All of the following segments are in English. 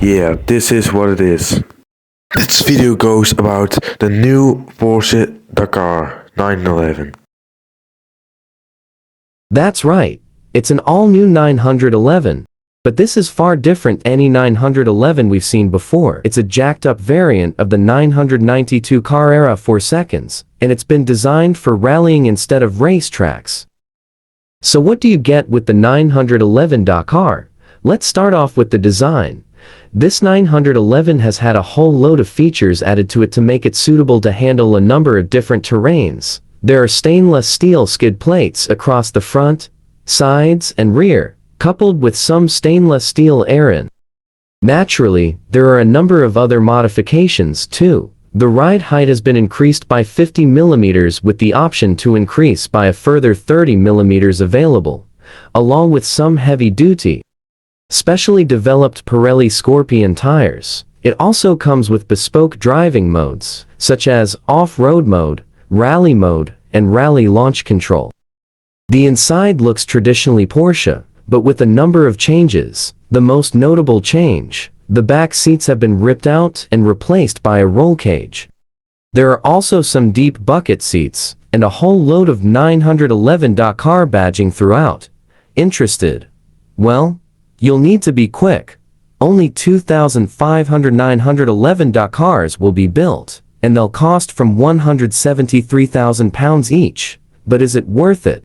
Yeah, this is what it is. This video goes about the new Porsche Dakar 911. That's right, it's an all-new 911. But this is far different than any 911 we've seen before. It's a jacked-up variant of the 992 Carrera 4 seconds, and it's been designed for rallying instead of racetracks. So what do you get with the 911 Dakar? Let's start off with the design. This 911 has had a whole load of features added to it to make it suitable to handle a number of different terrains. There are stainless steel skid plates across the front, sides, and rear, coupled with some stainless steel airin. Naturally, there are a number of other modifications too. The ride height has been increased by 50 mm with the option to increase by a further 30 mm available, along with some heavy-duty, specially developed Pirelli Scorpion tires. It also comes with bespoke driving modes, such as off-road mode, rally mode, and rally launch control. The inside looks traditionally Porsche, but with a number of changes. The most notable change: the back seats have been ripped out and replaced by a roll cage. There are also some deep bucket seats, and a whole load of 911 Dakar badging throughout. Interested? Well, you'll need to be quick. Only 2,500 911 Dakars will be built, and they'll cost from £173,000 each. But is it worth it?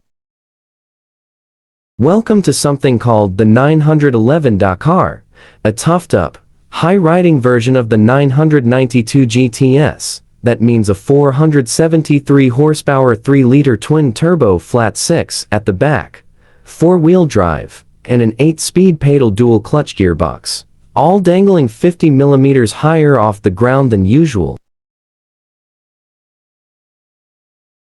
Welcome to something called the 911 Dakar, a toughed-up, high-riding version of the 992 GTS. That means a 473 horsepower 3-liter twin-turbo flat-six at the back, 4-wheel drive, and an 8-speed pedal dual-clutch gearbox, all dangling 50 mm higher off the ground than usual.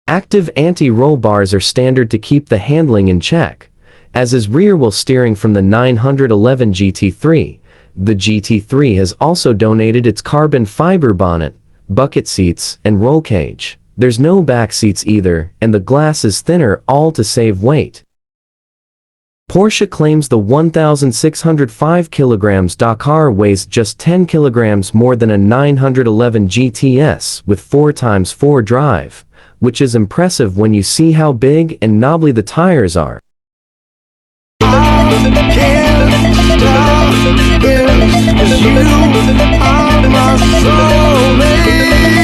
Active anti-roll bars are standard to keep the handling in check, as is rear-wheel steering from the 911 GT3. The GT3 has also donated its carbon fiber bonnet, bucket seats, and roll cage. There's no back seats either, and the glass is thinner, all to save weight. Porsche claims the 1,605 kg Dakar weighs just 10 kg more than a 911 GTS with 4x4 drive, which is impressive when you see how big and knobbly the tires are. Cause you are my soulmate.